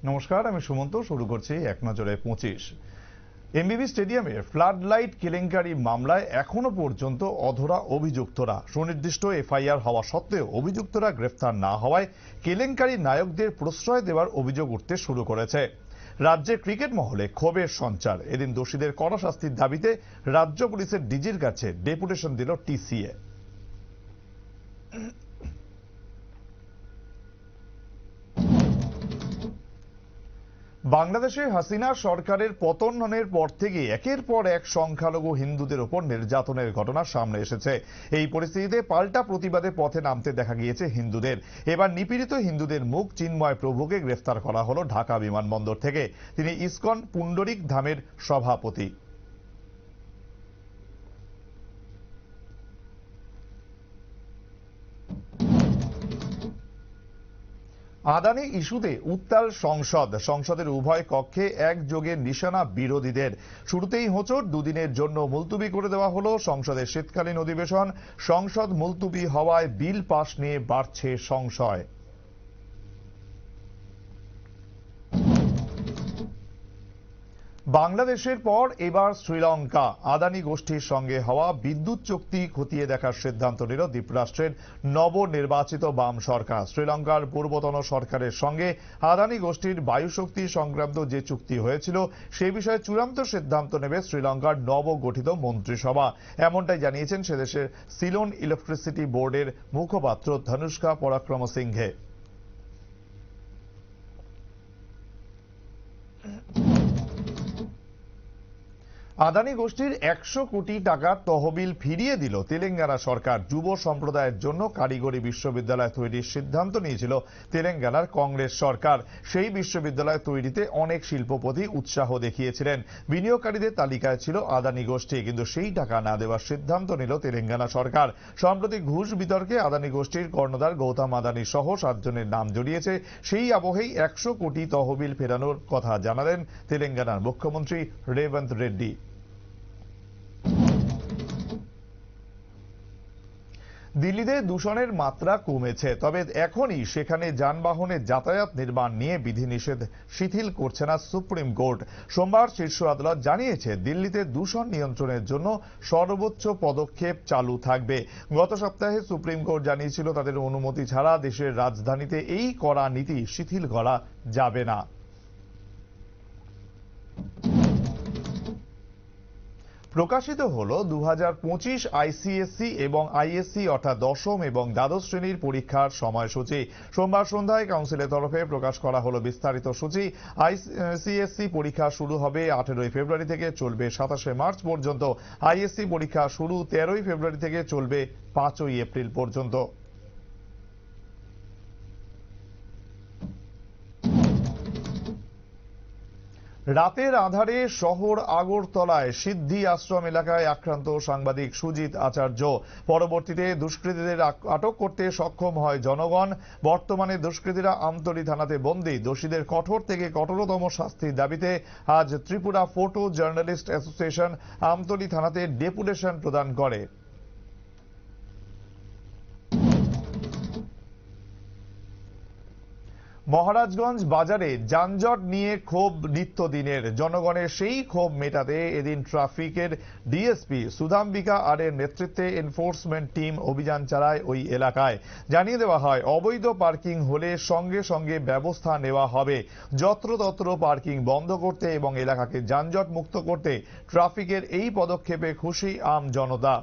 নমস্কার, আমি সুমন্ত। শুরু করছি এক নজরে 25। এমবিবি স্টেডিয়ামের ফ্লাড লাইট কেলেঙ্কারি মামলায় এখনো পর্যন্ত অধরা অভিযুক্তরা। সুনির্দিষ্ট এফআইআর হওয়া সত্ত্বেও অভিযুক্তরা গ্রেফতার না হওয়ায় কেলেঙ্কারি নায়কদের প্রশ্রয় দেওয়ার অভিযোগ উঠতে শুরু করেছে। রাজ্যের ক্রিকেট মহলে ক্ষোভের সঞ্চার। এদিন দোষীদের কড়া শাস্তির দাবিতে রাজ্য পুলিশের ডিজির কাছে ডেপুটেশন দিল টিসিএ। বাংলাদেশে হাসিনা সরকারের পতনের পর থেকে একের পর এক সংখ্যালঘু হিন্দুদের ওপর নির্যাতনের ঘটনা সামনে এসেছে। এই পরিস্থিতিতে পাল্টা প্রতিবাদে পথে নামতে দেখা গিয়েছে হিন্দুদের। এবার নিপীড়িত হিন্দুদের মুখ চিন্ময় প্রভুকে গ্রেফতার করা হলো ঢাকা বিমানবন্দর থেকে। তিনি ইসকন পুণ্ডরিক ধামের সভাপতি। আদানি ইস্যুতে উত্তাল সংসদের উভয় কক্ষে একযোগে নিশানা বিরোধীদের। শুরুতেই হোঁচট, দুদিনের জন্য মুলতুবি করে দেওয়া হলো সংসদের শীতকালীন অধিবেশন। সংসদ মুলতুবি হওয়ায় বিল পাশ নিয়ে বাড়ছে সংশয়। বাংলাদেশের পর এবার শ্রীলঙ্কা। আদানি গোষ্ঠীর সঙ্গে হওয়া বিদ্যুৎ চুক্তি খতিয়ে দেখার সিদ্ধান্ত নিল দ্বীপরাষ্ট্রের নবনির্বাচিত বাম সরকার। শ্রীলঙ্কার পূর্বতন সরকারের সঙ্গে আদানি গোষ্ঠীর বায়ুশক্তি সংক্রান্ত যে চুক্তি হয়েছিল সে বিষয়ে চূড়ান্ত সিদ্ধান্ত নেবে শ্রীলঙ্কার নবগঠিত মন্ত্রিসভা। এমনটাই জানিয়েছেন সেদেশের সিলোন ইলেকট্রিসিটি বোর্ডের মুখপাত্র ধনুষ্কা পরাক্রমসিংঘে। আদানি গোষ্ঠীর 100 কোটি টাকার তহবিল ফিরিয়ে দিল তেলেঙ্গানা সরকার। যুব সম্প্রদায়ের জন্য কারিগরি বিশ্ববিদ্যালয় তৈরির সিদ্ধান্ত নিয়েছিল তেলেঙ্গানার কংগ্রেস সরকার। সেই বিশ্ববিদ্যালয় তৈরিতে অনেক শিল্পপতি উৎসাহ দেখিয়েছিলেন। বিনিয়োগকারীদের তালিকায় ছিল আদানি গোষ্ঠী, কিন্তু সেই টাকা না দেওয়ার সিদ্ধান্ত নিল তেলেঙ্গানা সরকার। সম্প্রতি ঘুষ বিতর্কে আদানি গোষ্ঠীর কর্ণধার গৌতম আদানি সহ 7 জনের নাম জড়িয়েছে। সেই আবহেই 100 কোটি তহবিল ফেরানোর কথা জানালেন তেলেঙ্গানার মুখ্যমন্ত্রী রেবন্ত রেড্ডি। দিল্লিতে দূষণের মাত্রা কমেছে, তবে এখনই সেখানে যানবাহনের যাতায়াত নির্মাণ নিয়ে বিধিনিষেধ শিথিল করছে না সুপ্রিম কোর্ট। সোমবার শীর্ষ আদালত জানিয়েছে দিল্লিতে দূষণ নিয়ন্ত্রণের জন্য সর্বোচ্চ পদক্ষেপ চালু থাকবে। গত সপ্তাহে সুপ্রিম কোর্ট জানিয়েছিল তাদের অনুমতি ছাড়া দেশের রাজধানীতে এই কড়া নীতি শিথিল করা যাবে না। প্রকাশিত হল 2025 আইসিএসসি এবং আইএসসি অর্থাৎ দশম এবং দ্বাদশ শ্রেণীর পরীক্ষার সময়সূচি। সোমবার সন্ধ্যায় কাউন্সিলের তরফে প্রকাশ করা হলো বিস্তারিত সূচি। আইসিএসসি পরীক্ষা শুরু হবে 18 ফেব্রুয়ারি থেকে, চলবে 27 মার্চ পর্যন্ত। আইএসসি পরীক্ষা শুরু 13 ফেব্রুয়ারি থেকে, চলবে 5 এপ্রিল পর্যন্ত। রাতের আধারে শহর আগরতলায় সিদ্ধি আশ্রম এলাকায় আক্রান্ত সাংবাদিক সুজিত আচার্য। পরবর্তীতে দুষ্কৃতীদের আটক করতে সক্ষম হয় জনগণ। বর্তমানে দুষ্কৃতীরা আমতলী থানাতে বন্দী। দোষীদের কঠোর থেকে কঠোরতম শাস্তির দাবিতে আজ Tripura photo journalist association Amtali থানাতে ডেপুটেশন প্রদান করে। মহারাজগঞ্জ বাজারে যানজট নিয়ে ক্ষোভ নিত্যদিনের। জনগণের সেই ক্ষোভ মেটাতে এদিন ট্রাফিকের ডিএসপি সুধাম্বিকা আর এর নেতৃত্বে এনফোর্সমেন্ট টিম অভিযান চালায় ওই এলাকায়। জানিয়ে দেওয়া হয় অবৈধ পার্কিং হলে সঙ্গে সঙ্গে ব্যবস্থা নেওয়া হবে। যত্রতত্র পার্কিং বন্ধ করতে এবং এলাকাকে যানজট মুক্ত করতে ট্রাফিকের এই পদক্ষেপে খুশি আম জনতা।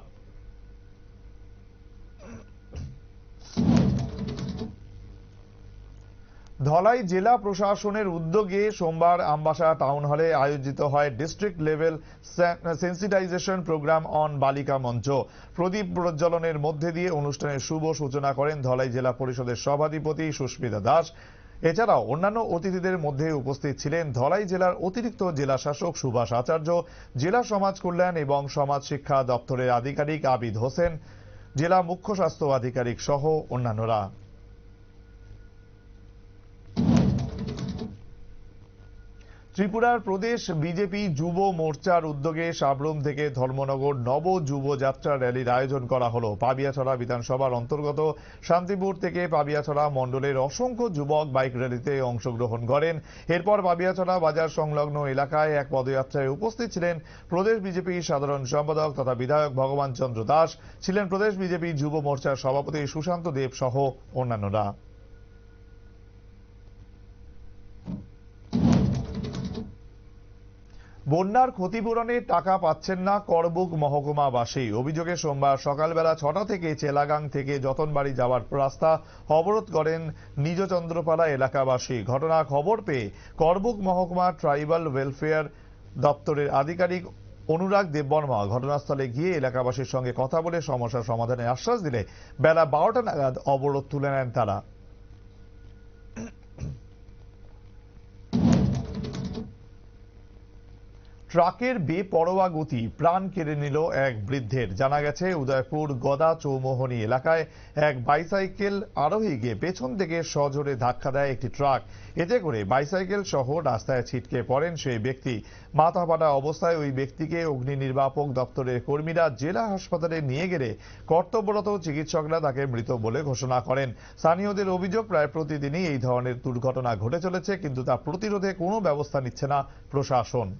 ধলাই জেলা প্রশাসনের উদ্যোগে সোমবার আমবাসা টাউন হলে আয়োজিত হয় district level sensitisation programme on বালিকা মঞ্চ। প্রদীপ প্রজ্বলনের মধ্যে দিয়ে অনুষ্ঠানের শুভ সূচনা করেন ধলাই জেলা পরিষদের সভাধিপতি সুস্মিতা দাস। এছাড়াও অন্যান্য অতিথিদের মধ্যে উপস্থিত ছিলেন ধলাই জেলার অতিরিক্ত জেলা শাসক সুভাষ আচার্য, জেলা সমাজ কল্যাণ এবং সমাজ শিক্ষা দপ্তরের আধিকারিক আবিদ হোসেন, জেলা মুখ্য স্বাস্থ্য আধিকারিক সহ অন্যান্যরা। ত্রিপুরার প্রদেশ বিজেপি যুব মোর্চার উদ্যোগে সাবরুম থেকে ধর্মনগর নব যুব যাত্রা র্যালির আয়োজন করা হলো। পাবিয়াছড়া বিধানসভার অন্তর্গত শান্তিপুর থেকে পাবিয়াছড়া মণ্ডলের অসংখ্য যুবক বাইক র্যালিতে অংশগ্রহণ করেন। এরপর পাবিয়াছড়া বাজার সংলগ্ন এলাকায় এক পদযাত্রায় উপস্থিত ছিলেন প্রদেশ বিজেপি সাধারণ সম্পাদক তথা বিধায়ক ভগবান চন্দ্র দাস, ছিলেন প্রদেশ বিজেপি যুব মোর্চার সভাপতি সুশান্ত দেব সহ অন্যান্যরা। বন্যার ক্ষতিপূরণে টাকা পাচ্ছেন না করবুক মহকুমাবাসী। অভিযোগে সোমবার সকালবেলা 6টা থেকে চেলাগাং থেকে যতনবাড়ি যাওয়ার রাস্তা অবরোধ করেন নিজচন্দ্রপাড়া এলাকাবাসী। ঘটনা খবর পেয়ে করবুক মহকুমা ট্রাইবাল ওয়েলফেয়ার দপ্তরের আধিকারিক অনুরাগ দেববর্মা ঘটনাস্থলে গিয়ে এলাকাবাসীর সঙ্গে কথা বলে সমস্যার সমাধানের আশ্বাস দিলে বেলা 12টা নাগাদ অবরোধ তুলে নেন তারা। ট্রাকের বেপরোয়া গতি প্রাণ কেড়ে নিল এক বৃদ্ধের। জানা গেছে, উদয়পুর গদা চৌমোহনী এলাকায় এক বাইসাইকেল আরোহীকে পেছন থেকে সজোরে ধাক্কা দেয় একটি ট্রাক। এতে করে বাইসাইকেল সহ রাস্তায় ছিটকে পড়েন সেই ব্যক্তি। মাথা ফাটা অবস্থায় ওই ব্যক্তিকে অগ্নি নির্বাপক দপ্তরের কর্মীরা জেলা হাসপাতালে নিয়ে গেলে কর্তব্যরত চিকিৎসকরা তাকে মৃত বলে ঘোষণা করেন। স্থানীয়দের অভিযোগ, প্রায় প্রতিদিনই এই ধরনের দুর্ঘটনা ঘটে চলেছে, কিন্তু তা প্রতিরোধে কোনো ব্যবস্থা নিচ্ছে না প্রশাসন।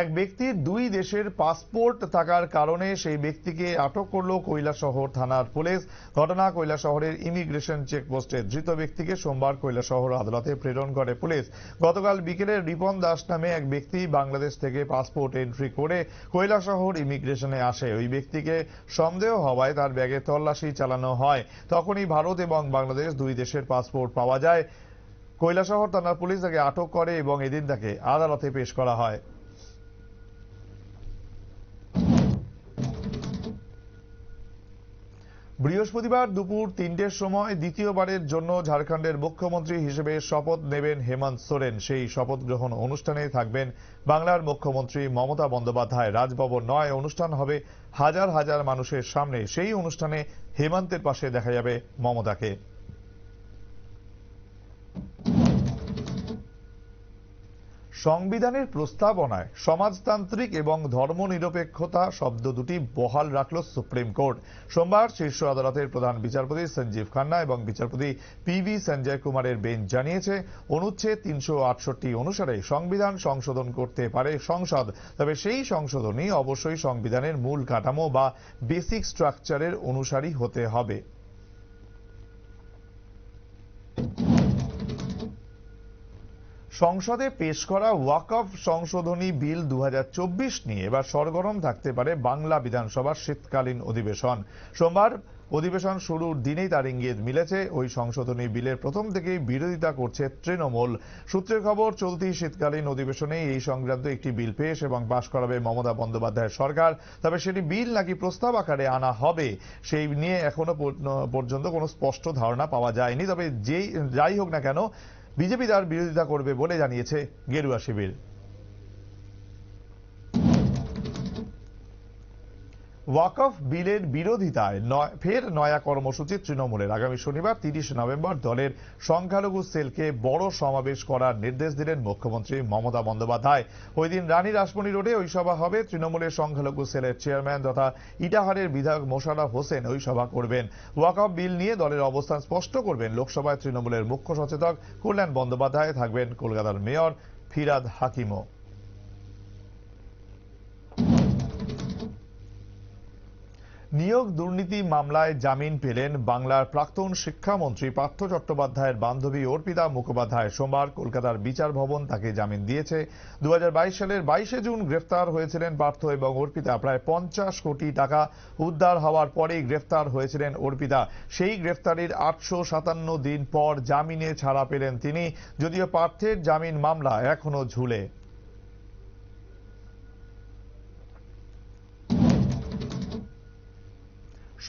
এক ব্যক্তির দুই দেশের পাসপোর্ট থাকার কারণে সেই ব্যক্তিকে আটক করল কৈলাসহর থানার পুলিশ। ঘটনা কৈলাসহরের ইমিগ্রেশন চেকপোস্টে। ধৃত ব্যক্তিকে সোমবার কৈলাসহর আদালতে প্রেরণ করে পুলিশ। গতকাল বিকেলে রিপন দাস নামে এক ব্যক্তি বাংলাদেশ থেকে পাসপোর্ট এন্ট্রি করে কৈলাসহর ইমিগ্রেশনে আসে। ওই ব্যক্তিকে সন্দেহ হওয়ায় তার ব্যাগে তল্লাশি চালানো হয়। তখনই ভারত এবং বাংলাদেশ দুই দেশের পাসপোর্ট পাওয়া যায়। কৈলাসহর থানার পুলিশ তাকে আটক করে এবং এদিন তাকে আদালতে পেশ করা হয়। বৃহস্পতিবার দুপুর 3টের সময় দ্বিতীয়বারের জন্য ঝাড়খণ্ডের মুখ্যমন্ত্রী হিসেবে শপথ নেবেন হেমন্ত সোরেন। সেই শপথ গ্রহণ অনুষ্ঠানে থাকবেন বাংলার মুখ্যমন্ত্রী মমতা বন্দ্যোপাধ্যায়। রাজভবন নয়, অনুষ্ঠান হবে হাজার হাজার মানুষের সামনে। সেই অনুষ্ঠানে হেমন্তের পাশে দেখা যাবে মমতাকে। সংবিধানের প্রস্তাবনায় সমাজতান্ত্রিক এবং ধর্মনিরপেক্ষতা শব্দ দুটি বহাল রাখল সুপ্রিম কোর্ট। সোমবার শীর্ষ আদালতের প্রধান বিচারপতি সঞ্জীব খান্না এবং বিচারপতি পিভি সঞ্জয় কুমারের বেঞ্চ জানিয়েছে, অনুচ্ছেদ 368 অনুসারে সংবিধান সংশোধন করতে পারে সংসদ, তবে সেই সংশোধনই অবশ্যই সংবিধানের মূল কাঠামো বা বেসিক স্ট্রাকচারের অনুসারী হতে হবে। সংসদে পেশ করা ওয়াকফ সংশোধনী বিল 2024 নিয়ে এবার সরগরম থাকতে পারে বাংলা বিধানসভার শীতকালীন অধিবেশন। সোমবার অধিবেশন শুরুর দিনেই তার ইঙ্গিত মিলেছে। ওই সংশোধনী বিলের প্রথম থেকেই বিরোধিতা করছে তৃণমূল। সূত্রের খবর, চলতি শীতকালীন অধিবেশনে এই সংক্রান্ত একটি বিল পেশ এবং পাশ করাবে মমতা বন্দ্যোপাধ্যায়ের সরকার। তবে সেটি বিল নাকি প্রস্তাব আকারে আনা হবে সেই নিয়ে এখনো পর্যন্ত কোনো স্পষ্ট ধারণা পাওয়া যায়নি। তবে যাই হোক না কেন, বিজেপি তার বিরোধিতা করবে বলে জানিয়েছে গেরুয়া শিবির। ওয়াকফ বিলের বিরোধিতায় ফের নয়া কর্মসূচি তৃণমূলের। আগামী শনিবার 30 নভেম্বর দলের সংখ্যালঘু সেলকে বড় সমাবেশ করার নির্দেশ দিলেন মুখ্যমন্ত্রী মমতা বন্দ্যোপাধ্যায়। ওই দিন রানী রাসমণি রোডে ওই সভা হবে। তৃণমূলের সংখ্যালঘু সেলের চেয়ারম্যান তথা ইটাহারের বিধায়ক মোশাররফ হোসেন ওই সভা করবেন। ওয়াকফ বিল নিয়ে দলের অবস্থান স্পষ্ট করবেন লোকসভায় তৃণমূলের মুখ্য সচেতক কল্যাণ বন্দ্যোপাধ্যায়। থাকবেন কলকাতার মেয়র ফিরাদ হাকিমও। নিয়োগ দুর্নীতি মামলায় জামিন পেলেন বাংলার প্রাক্তন শিক্ষামন্ত্রী পার্থ চট্টোপাধ্যায়ের বান্ধবী অর্পিতা মুখোপাধ্যায়। সোমবার কলকাতার বিচার ভবন তাকে জামিন দিয়েছে। 2022 সালের 22 জুন গ্রেফতার হয়েছিলেন পার্থ এবং অর্পিতা। প্রায় 50 কোটি টাকা উদ্ধার হওয়ার পরেই গ্রেফতার হয়েছিলেন অর্পিতা। সেই গ্রেফতারির 857 দিন পর জামিনে ছাড়া পেলেন তিনি, যদিও পার্থের জামিন মামলা এখনো ঝুলে।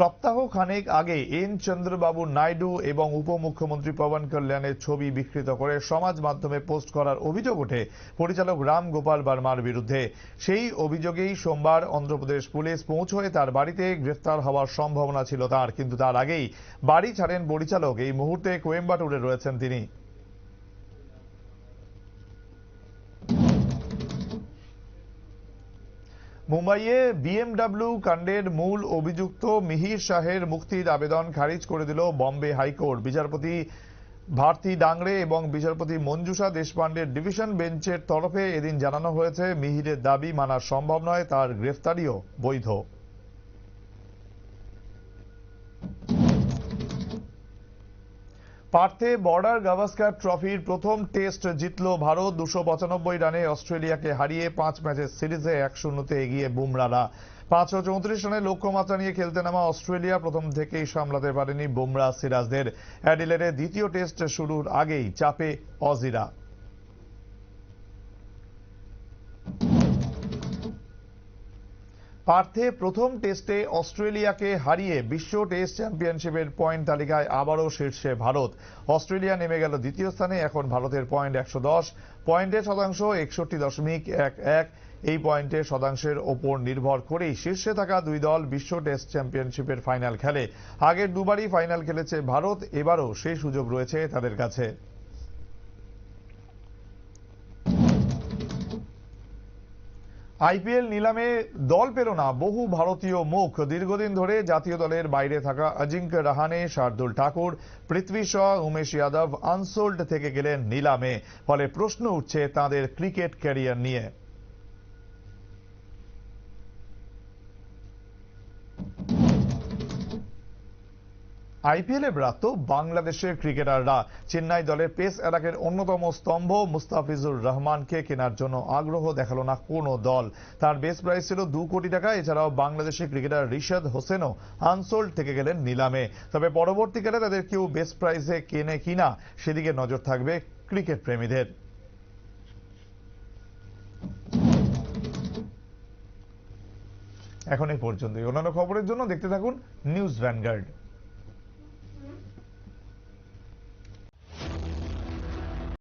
সপ্তাহ খানেক আগে এন চন্দ্রবাবু নাইডু এবং উপমুখ্যমন্ত্রী পবন কল্যাণের ছবি বিকৃত করে সমাজ মাধ্যমে পোস্ট করার অভিযোগ ওঠে পরিচালক রাম গোপাল বর্মার বিরুদ্ধে। সেই অভিযোগেই সোমবার অন্ধ্রপ্রদেশ পুলিশ পৌঁছয় তার বাড়িতে। গ্রেফতার হওয়ার সম্ভাবনা ছিল তার, কিন্তু তার আগেই বাড়ি ছাড়েন পরিচালক। এই মুহূর্তে কোয়েম্বাটুরে রয়েছেন তিনি। মুম্বাইয়ে বিএমডব্লিউ কাণ্ডের মূল অভিযুক্ত মিহির শাহের মুক্তির আবেদন খারিজ করে দিল বম্বে হাইকোর্ট। বিচারপতি ভারতী ডাংরে এবং বিচারপতি মঞ্জুষা দেশপান্ডের ডিভিশন বেঞ্চের তরফে এদিন জানানো হয়েছে, মিহিরের দাবি মানা সম্ভব নয়, তার গ্রেফতারিও বৈধ। পার্থে বর্ডার গাভাস্কার ট্রফির প্রথম টেস্ট জিতল ভারত। 295 রানে অস্ট্রেলিয়াকে হারিয়ে 5 ম্যাচের সিরিজে 1-0 এগিয়ে বুমরারা। 534 রানের লক্ষ্যমাত্রা নিয়ে খেলতে নামা অস্ট্রেলিয়া প্রথম থেকেই সামলাতে পারেনি বুমরা সিরাজদের। অ্যাডিলেডে দ্বিতীয় টেস্ট শুরুর আগেই চাপে অজিরা। পার্থে প্রথম টেস্টে অস্ট্রেলিয়াকে হারিয়ে বিশ্ব টেস্ট চ্যাম্পিয়নশিপের পয়েন্ট তালিকায় আবারও শীর্ষে ভারত। অস্ট্রেলিয়া নেমে গেল দ্বিতীয় স্থানে। এখন ভারতের পয়েন্ট 110, পয়েন্টের শতাংশ 61.11। এই পয়েন্টের শতাংশের ওপর নির্ভর করেই শীর্ষে থাকা দুই দল বিশ্ব টেস্ট চ্যাম্পিয়নশিপের ফাইনাল খেলে। আগের দুবারই ফাইনাল খেলেছে ভারত, এবারও সেই সুযোগ রয়েছে তাদের কাছে। আইপিএল নিলামে দল পেল না বহু ভারতীয় মুখ। দীর্ঘদিন ধরে জাতীয় দলের বাইরে থাকা অজিঙ্ক্য রাহানে, শার্দুল ঠাকুর, পৃথ্বী শ, উমেশ যাদব আনসোল্ড থেকে গেলেন নিলামে। ফলে প্রশ্ন উঠছে তাঁদের ক্রিকেট ক্যারিয়ার নিয়ে। আইপিএলে ব্রাত্য বাংলাদেশের ক্রিকেটাররা। চেন্নাই দলের পেস অ্যাটাকের অন্যতম স্তম্ভ মুস্তাফিজুর রহমানকে কেনার জন্য আগ্রহ দেখালো না কোনো দল। তার বেস প্রাইস ছিল 2 কোটি টাকা। এছাড়াও বাংলাদেশের ক্রিকেটার রিশাদ হোসেনও আনসোল্ড থেকে গেলেন নিলামে। তবে পরবর্তীকালে তাদের কেউ বেস প্রাইসে কেনে কিনা সেদিকে নজর থাকবে ক্রিকেট প্রেমীদের। এখন এই পর্যন্তই। অন্যান্য খবরের জন্য দেখতে থাকুন নিউজ ভ্যানগার্ড।